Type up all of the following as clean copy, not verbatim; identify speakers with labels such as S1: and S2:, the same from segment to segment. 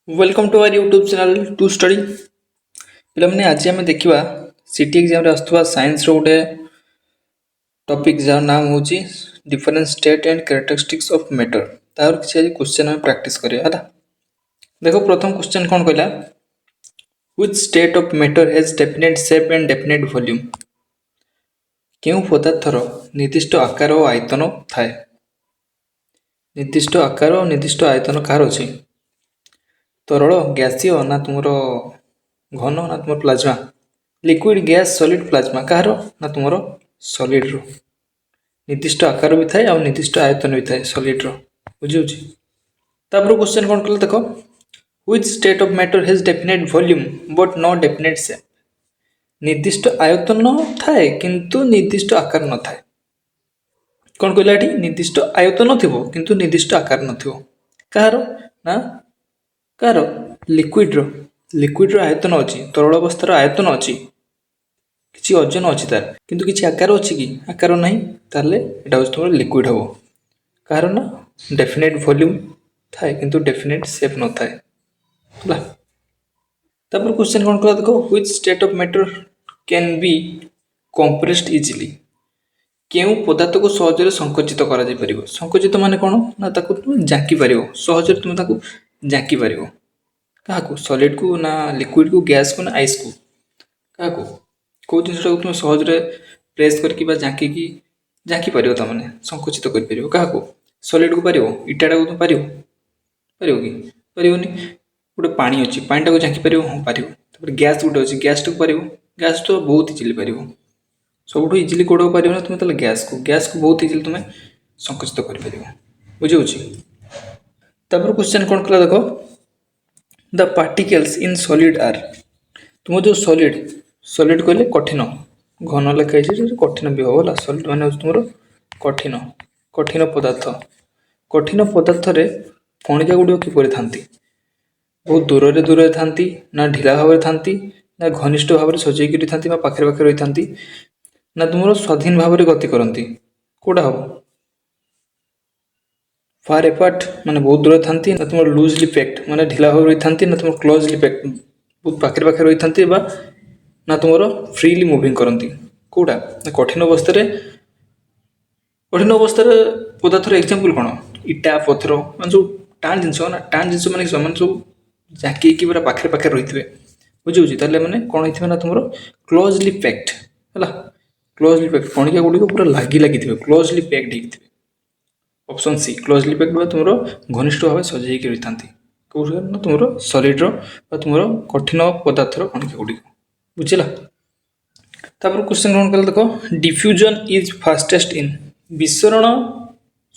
S1: Welcome to our YouTube channel to study पे आज आम देखा सिटी एग्जाम आसुवा साइंस गोटे टॉपिक जार नाम हूँ different state and characteristics of matter तार किसी आज क्वेश्चन आम प्रैक्टिस करिया है। देखो प्रथम क्वेश्चन कौन कहला which state of matter has definite shape and definite volume क्यों पदार्थर निर्दिष्ट आकार और आयतन थाए निर्दिष्ट आकार और निर्दिष्ट आयतन कहार अच्छी तरल गैसीय ना तुम घन ना तुम plasma liquid gas solid plasma कहार ना तुम सॉलिड रो निर्दिष्ट आकार भी थाए और निर्दिष्ट आयतन भी थाए सॉलिड रो बुझे तापर क्वेश्चन कौन कल देख which state of matter has definite volume but no definite shape निर्दिष्ट आयतन थाए किंतु निर्दिष्ट आकार न थाए कौन कहला ये निर्दिष्ट आयतन थी किंतु निर्दिष्ट आकार न कहार ना कहार लिक्विड आयतन अच्छी तरल अवस्थार आयतन अच्छी किसी ओजन अच्छी तार किंतु किसी आकार अच्छी कि आकार ना ताले एटा हूँ तुम लिक्विड हम कहार ना डेफिनेट वॉल्यूम थाए किंतु डेफिनेट शेप न थाए है। तापर क्वेश्चन कौन कला देखो which state of matter can be compressed easily केउ पदार्थ को सहजरे संकुचित करा जाय परिबो संकुचित माने कोन ना ताको तुम जांकी परिबो सहजरे तुम ताको जांकी परिबो काहाकू सॉलिड को ना लिक्विड को गैस को ना आइस को काहाकू कौ जिनटा को तुम सहजरे प्रेस करके बा जांकी परिबो ता माने संकुचित कर परिबो काहाकू सॉलिड को परिबो इटाटा को तुम परिबो परिबो कि परिबोनी गोटे पानी अच्छी पानी टाक झाँकी पार हाँ पार गैस गोटे अच्छी गैस टाक पार गैस तो बहुत इजिली पार सब इजिली कौट पार ना तुम गैस को बहुत इजिली तुम संकुचित कर बुझे क्वेश्चन कौन कला देख the particles in solid are तुम जो सॉलिड कहले कठिन घन लिखाई कठिन भी हम सॉलिड मान तुम कठिन कठिन पदार्थ कणिका गुड़िक किपर था बहुत दूर था ना ढिला भाव था ना घनिष्ठ भाव सजैक था पाखे पाखे रही था ना तुम स्वाधीन भाव गति करती कौटा हम फार एपार्ट माने बहुत दूर था ना तुम लूजली पैक्ड माने ढिला भाव रही था ना तुम क्लोजली पैक्ड बहुत पाखे पाखे रही था ना तुम फ्रीली मुविंग करती कौटा कठिन अवस्था पदार्थर एग्जांपल कौन इटा पथर मान सब टाण जिन मैंने सब जाकी पूरा पाखे पाखे रही थे बुझे ताले मैंने कौन होता ना तुम क्लोजली पैक्ड है क्लोजली पैक्ड कणिका गुड़िक पूरा लगी थे क्लोजली पैक्ड होते ऑप्शन सी क्लोजली पैक्ड तुम घनिष्ठ भाव सजैक रही था कौन ना तुम सॉलिड्र तुम कठिन पदार्थर कणिका गुड़िक बुझला क्वेश्चन कौन कल देख डिफ्यूजन इज फास्टेस्ट इन विसरण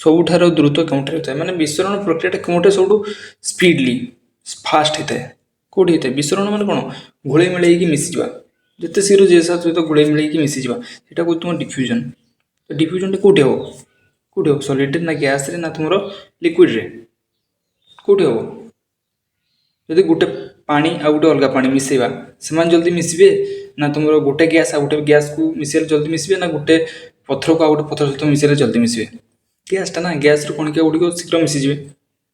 S1: सबुठार द्रुत केउठे होता है माने विसरण प्रक्रिया केउठे सब स्पीडली फास्ट होता है कौटी होता है विसरण मान कौन घोड़े मिलैक मिसीजा जिते शीघ्र जे सहित घोड़े मिलैक मिसीजा सेटा को तुम डिफ्यूजन डिफ्यूजन कौटे हम सॉलिड ना गैस रे ना तुम लिक्विड रे कौटे हम जदि गोटे पानी आ गोटे अलग पानी मिसेबा से जल्दी मिसबे ना तुम गोटे गैस आ गोटे गैस को मिसेल जल्दी मिसबे ना गोटे पथर को आ गोटे पथर सहित मिसेल जल्दी मिसबे गैसटा ना गैस कणिका गुड़िक शीघ्र मिसीजे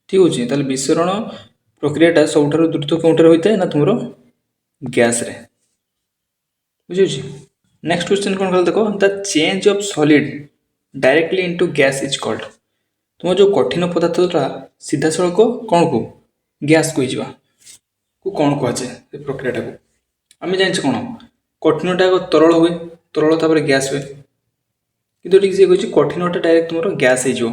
S1: ठीक अच्छे ताल विसरण प्रक्रियाटा सबुठार द्रुत केउठे होता है ना तुम गैस रे बुझे नेक्स्ट क्वेश्चन कौन कल देखो the change of solid directly into gas is called तुम जो कठिन पदार्थटा सीधा सड़क कौन को गैस को को कौन कहुए प्रक्रियाटा को आम जान कौन कठिनटा तरल हुए तरल तापर गैस हुए किंतु सी कही कठिनटा डायरेक्ट तुम गैस हो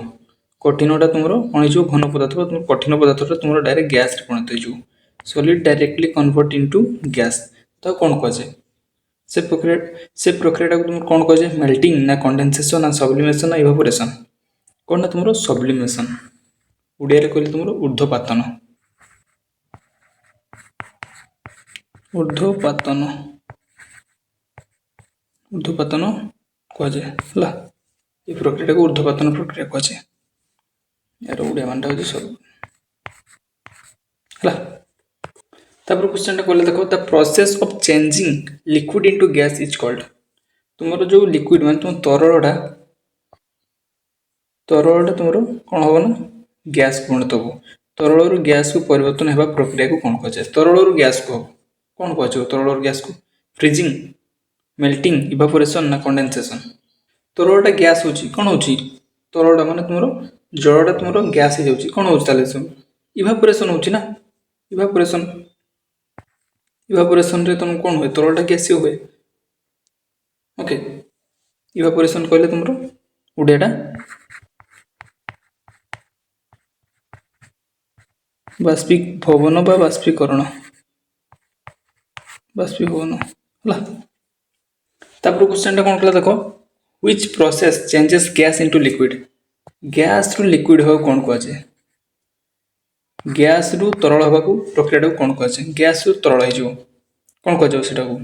S1: कठिनटा तुम कौन हो घन पदार्थ तुम कठिन पदार्थ तुम डायरेक्ट गैस परिणत हो solid directly convert into gas तो कौन कहुए से प्रक्रियाटा को तुम कौन कहुए मेल्टिंग ना कंडेनसेशन ना सब्लिमेशन ना इवापोरेशन कौन ना तुम सब्लिमेशन ओडिया कहले तुम ऊर्ध्वपातन ऊर्ध्वपातन कहुए है ये प्रक्रिया को ऊर्ध्वपातन प्रक्रिया कहुए यार ओडिया मानटा हो सब है क्वेश्चन कहले देखो the process of changing liquid into gas is called तुम जो लिक्विड मान तुम तरलटा तुम कौन हम ना गैस परिणत हम तरल गैस को परिवर्तन होगा प्रक्रिया को कौन कहुए तरल गैस को कौन कहुए तरल गैस को फ्रीजिंग मेल्टिंग इवापोरेशन ना कंडेनसेशन तरलटा गैस हो कौन हो तरलटा माने तुम जलटा तुम गैस हो कौन हो सब इवापोरेशन हो ना इवापोरेशन इवापोरेशन रे तुम कौन हुए तरलटा गैस हुए ओके इवापोरेशन कहले तुम ओडियाटा बाष्पीभवन बा बाष्पीकरण बाष्पीभवन है तापर क्वेश्चन कौन कला देख which process changes gas into liquid gas रु लिक्विड हो कौन कहुए गैस रु तरल हवा को प्रक्रिया कौन कहुए गैस रु तरल हो कौन कहुए सेटा को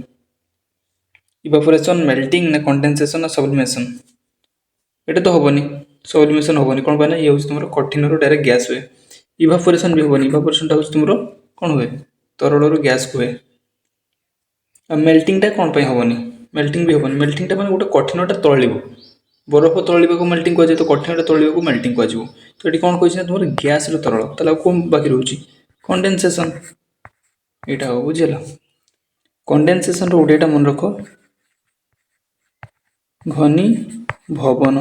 S1: इवापोरेशन मेल्टिंग ना कंडेनसेशन ना सब्लिमेशन एटा तो हेनी सब्लिमेशन हेनी कौन पाए ये तुम कठिन रू डायरेक्ट गैस हुए इवापोरेशन भी हेनी इवापोरेशन टा तुम कौन हुए तरल रू गैस हुए मेल्टिंग टा कौन हेनी मेल्टिंग भी हेनी मेल्टिंग टा गोटे कठिनटा तल बरफ तलिबा को मेल्टिंग कहुए तो कठिनटा तलिबा को मेल्टिंग कह तो ये कौन कही तुम गैस रु तरल ताला कौन बाकी रोचे कंडेनसेशन यहाँ हम बुझील कंडेनसेशन ओडियाटा मन रख घनी भवन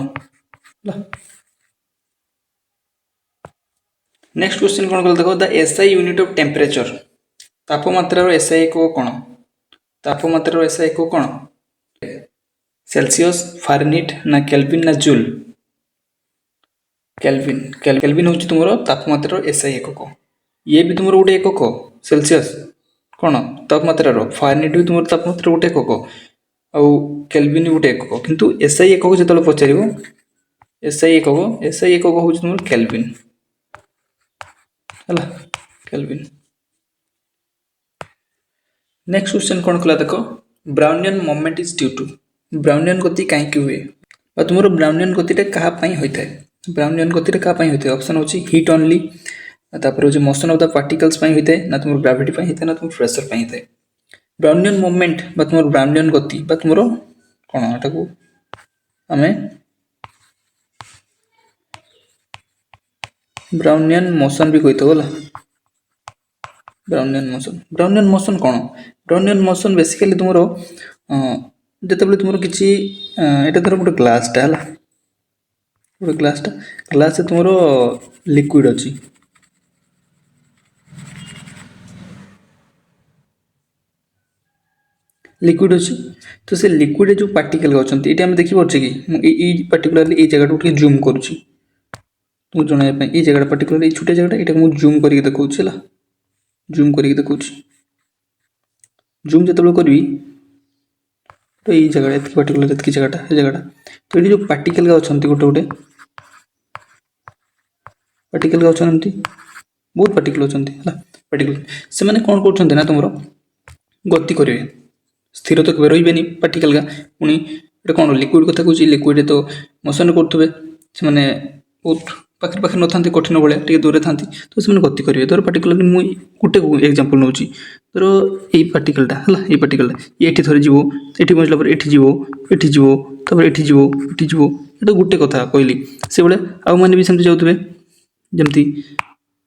S1: नेक्स्ट क्वेश्चन कौन कल देखो the SI unit of temperature तापमात्रा एसआई को कौन तापमात्रा एसआई को कौन सेल्सियस फारेनहीट ना केल्विन ना जूल केल्विन केल्विन हूँ तुम तापमात्रा एसआई एकक ये भी तुम गोटे एकक सेल्सियस कौन तापमात्रा फारेनहीट भी तुम तापमात्रा गोटे एकक आउ केल्विन गोटे एकक किंतु एसआई एकक जो पचार एसआई एकक हूँ तुम केल्विन है केल्विन नेक्स्ट क्वेश्चन कौन कला देख Brownian moment is due to Brownian गति कहीं हुए तुम ब्राउनियन गतिटा क्या होता है ब्राउनियन गति क्या होता है ऑप्शन होची हीट ओनली तापर हो मोशन ऑफ द पार्टिकल्स होता है ना तुम ग्रेविटी होता है ना तुम प्रेशर होता है ब्राउनियन मोमेंट बा तुम ब्राउनियन गति बा तुम कौन एटा को आमे ब्राउनियन मोशन भी कहते होला ब्राउनियन मोशन कौन ब्राउनियन मोशन बेसिकली तुम जिते तुम किसी यहाँ धर गोटे ग्लासटा है गोटे ग्लास तुम लिक्विड अच्छी लिक्विड अच्छी तो से लिक्विड जो पार्टिकल अच्छा ये आम देखिए कि पर्टिकुलाली ये जगह को जूम करुँची तुमको जनाया ये जगह पर्टिकुलर ये छोटे जगह यहाँ मुझे जूम करके देखा जूम करके देखा जूम जो करी तो ये जगह पर्टिकुलर ये जगहटा ये जगहटा तो ये जो पार्टिकल अच्छा गोटे गोटे पार्टिकल अच्छा बहुत पार्टिकल अच्छा पार्टिकल से मैंने कौन कर तुम गति करेंगे स्थिर तो कभी रही पार्टिकल का पुणी कौन लिक्विड कथा कह लिक्विड तो मोशन करेंगे से मैंने बहुत पाखे पाखे न था कठिन भाया दूर था तो से गति करेंगे धर पार्टिकुलर मुझे गोटे एग्जांपल नौ धर ये पार्टिकलटा है ये पार्टिकलटा ये थरे जीव ये पहुँचला पर ये जीव ये जीव ये गोटे कथा कहली से भाई आउ मैंने भी सेमती जाऊे जमती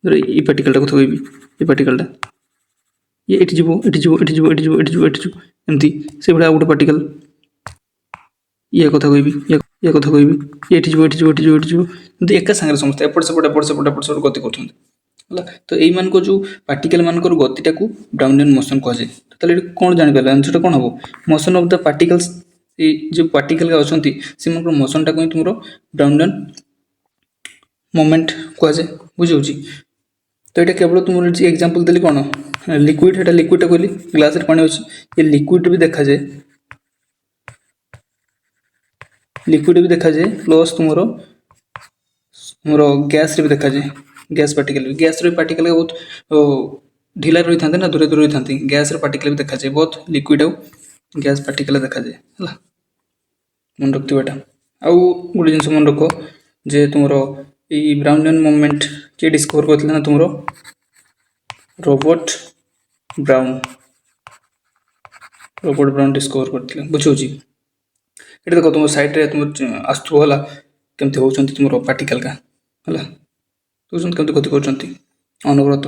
S1: धर ये पार्टिकलटा कथा कह ये पार्टिकलटा ये जीव एमती से भाई गोटे पार्टिकल ये कथा कह ये कथा कह ये जीव एका सांगे समस्त एपट सेपट गति कर तो यही जो पार्टिकल मान गतिटा को ब्राउनियन मोशन कहुए तो कौन जापर आंसर कौन हम मोशन ऑफ द पार्टिकल्स ये जो पार्टिकल अच्छा से मोशनटा को तुम ब्राउनियन मोमेंट कहुए बुझे तो ये केवल तुम एग्जांपल देली कौन लिक्विड है लिक्विडटा कहली ग्लास पानी अच्छी ये लिक्विड भी देखा जाए लिक्विड भी देखा जाए प्लस तुम गैस भी देखा जाए गैस पार्टिकल बहुत ढिला रही था ना दूर दूर रही था गैस पार्टिकल भी देखा जाए बहुत लिक्विड आउ गैस पार्टिकल देखा जाए है मन रखा आउ गोटे जिन मन रख जे तुम ये ब्राउनियन मोमेंट किए डिस्कवर करते ना तुम रॉबर्ट ब्राउन डिस्कवर करते बुझे ये देख तुम साइड रे तुम आसुला केमती हो तुम पार्टिकल का है कमती गति कर ଅନବରତ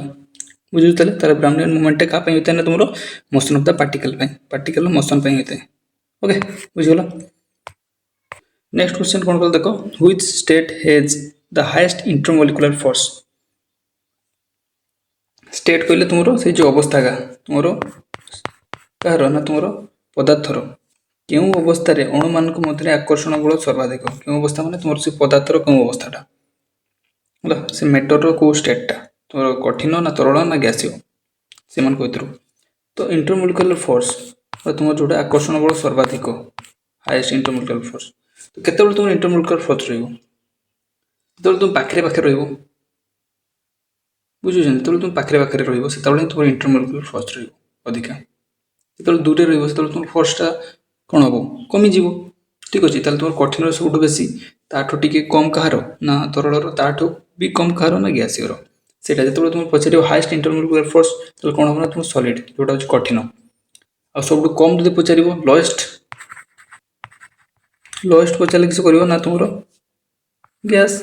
S1: ବୁଝୁଛୁ ତାହେଲେ ବ୍ରାଉନିୟନ ମୁଭमेंटଟା କାହା ପାଇଁ ହୋଇଥାଏ ନା ତୁମର ମୋशन ଅଫ ଦ ପାର୍ଟିକल ମୋशन ପାଇଁ ହୋଇଥାଏ। ओके बुझीगल। नेक्स्ट क्वेश्चन कौन कर देखो which state has the highest intermolecular force. State कहले तुमरो से जो अवस्था का तुमरो कहार ना तुमरो पदार्थर क्यों अवस्था रे अणु मान मध्य आकर्षण बल सर्वाधिक क्यों अवस्था माने तुमरो से पदार्थर क्यों अवस्थाटा होला से मैटर को स्टेटटा तुमरो कठिन ना तरल ना गैसीय से मान को तो इंटरमोलिकुलर फोर्स तुम जोटा आकर्षण बल सर्वाधिक हाईएस्ट इंटरमोलिकुलर फोर्स तो केतेबेले तुम इंटरमोलिकुलर फोर्स रहइबो जेतेबेले तुम पाखरे पाखरे रहइबो बुझुछन जेतेबेले तुम पाखरे पाखरे रहइबो सेतेबेले तुम इंटरमोलिकुलर फोर्स रहइबो अधिका जेतेबेले दूरे रहइबो सेतेबेले तुम फोर्सटा कोन हबो कमी जीवो ठीक अछि ताले तुम कठिन सबुठ बेसी ताठो टिके कम कहार ना तरलर ताठो भी कम कहार ना गैसीय सेटा जेतेबेले तुम पछारियो हाईएस्ट इंटरमोलिकुलर फोर्स ताले कोन हबो ना तुम सॉलिड जोटा अछि कठिन आ सबुठ कम जदि पछारिबो लोएस्ट पचारे किसी करियो ना तुमरो गैस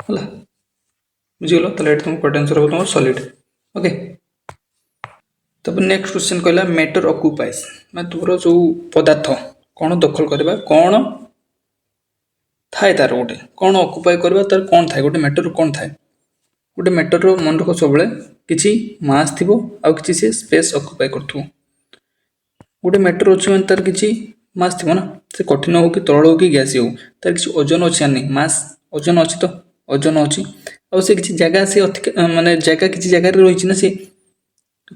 S1: होला बुझिगलो ताले एट तुम कट आंसर हो तुम सॉलिड। ओके तब नेक्स्ट क्वेश्चन कहला मैटर ऑक्युपाइज मैं तुमरो जो पदार्थ कौन दखल करबा कौन थाए तार गोटे कौन ऑक्युपाई करबा तार कौन थाए गोटे मैटर कौन थाए गोटे मैटर मन रख सबले किछि मास थिबो आ किछि से स्पेस ऑक्युपाई करथु गोटे मैटर अछि मन तार किछि मास थिबो ना से कठिन हो कि तरल हो कि गैस हो तार किछि ओजन अछि नहीं मास ओजन अछि तो ओजन अछि आ से किछि जगह से माने जगह किछि जगह रे रहिछि ना से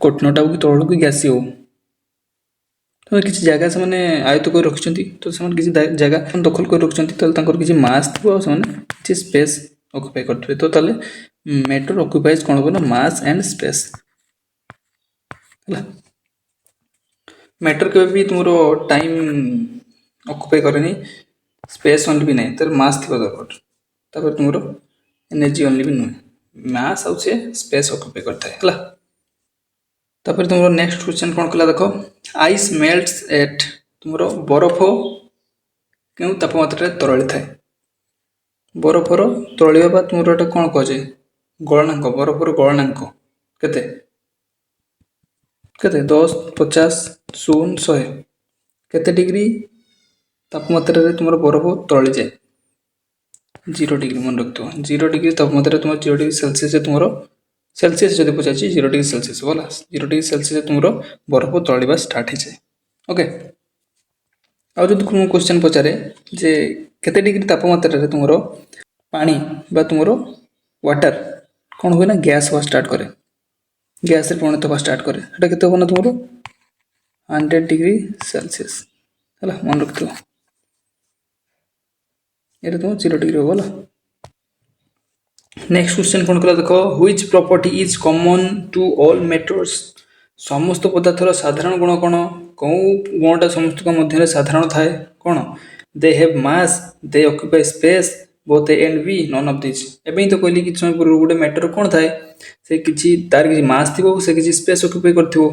S1: कठिनटा हो कि तरल हो कि गैस हो तो किसी जगह से माने आयत्त कर रखिछंती तो से किसी जगह दखल कर रखिछंती तो तांकर किसी मास थिबो आ से माने किछि स्पेस ऑक्युपाई करथबे तो ताले मैटर ऑक्युपाइज कोन हो ना मास एंड स्पेस हला मैटर के भी तुमरो टाइम ऑक्युपाई करेनी स्पेस ओनली भी नहीं तर मास थिबा दरकार तापर तुमरो एनर्जी ओनली भी नुहे मास आउ से स्पेस ऑक्युपाई करथाय हला तापर तुमरो नेक्स्ट क्वेश्चन कोन कला देखो आइस मेल्ट्स एट तुमरो बरफ केउ तापमात्रा तरळी थाए बरफर तरळिबा बा तुमरो एटा कोन कहजे गलनांक बरफर गलनांक केते केते 10 50 0 100 केते डिग्री तापमात्रा रे तुमरो बरफ तरळी जाय 0 डिग्री मन रखतो 0 डिग्री तापमात्रा तुमरो 0 डिग्री सेल्सियस तुमरो सेल्सियस जदि पचाची 0 डिग्री सेल्सियस बोला 0 डिग्री सेल्सियस तुमरो बरफ तळिबा स्टार्ट हे जाय ओके आ जदि कोन क्वेश्चन पचारे जे केते डिग्री तापमात्रा रे तुमरो पानी बा तुमरो वाटर कोन होय ना गैस हो स्टार्ट करे गैस रे परिणत हो स्टार्ट करे एटा केते हो ना तुमरो 100 डिग्री सेल्सियस हला मन रखतो एटा तुम 0 डिग्री हो बोला। नेक्स्ट क्वेश्चन कोन कला देखो which property is common to all metals समस्त पदार्थर साधारण गुण कोन को गुणटा समस्त का मध्य साधारण थाए कोन they have mass they occupy space both A and B none of this एबे तो कहली कि समय पूर्व गुटे मैटर कोन थाए से किछि तार किछि मास थिबो से किछि स्पेस ऑक्युपाई करथिबो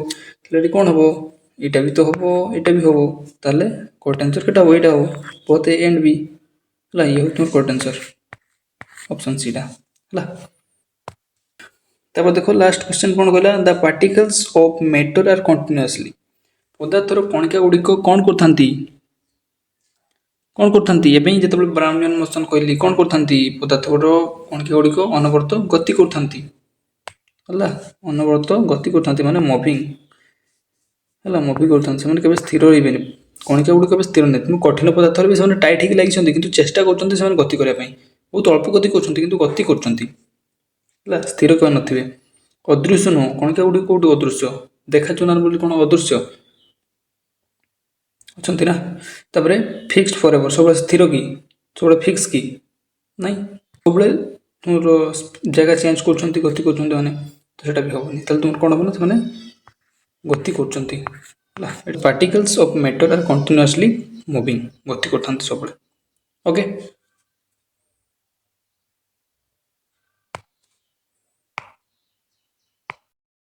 S1: तले कोन हबो एटा भी तो हबो एटा भी हबो तले कोट आंसर केटा हो एटा हो बोथ ए एंड बी ला ये हो तुम कोट आंसर ऑप्शन सी ला ला तब देखो लास्ट क्वेश्चन कोन कहला the particles of matter are continuously पदार्थर कणिका गुडी को कोन करथांती एबे जेतेबेले ब्राउनियन मोशन कहली कोन करथांती पदार्थर कणिका गुडी को अनवरत गति करथांती हला अनवरत गति करथांती माने मूविंग हला मूवी करथांती माने केबे स्थिर रहिबेनी कणिका गुडी केबे स्थिर नै तुम कठिन पदार्थर भी से टाइट हिक लागिसंती किंतु चेष्टा करथांती से गति करिया पई बहुत अल्प गति करथांती किंतु गति करथांती हला स्थिर कर नथिबे अदृश्य न कणिका गुडी कोठी अदृश्य देखा चुनार बोली कोन अदृश्य अछंती ना तबरे फिक्स्ड फॉरएवर सब स्थिर की सब फिक्स की नहीं सब तुमरो जगह चेंज करछंती गति करछंती माने तो सेटा भी होबनी तले तुम कोन होबनी माने गति करछंती ला particles of matter are continuously moving गति करथंती सब ओके।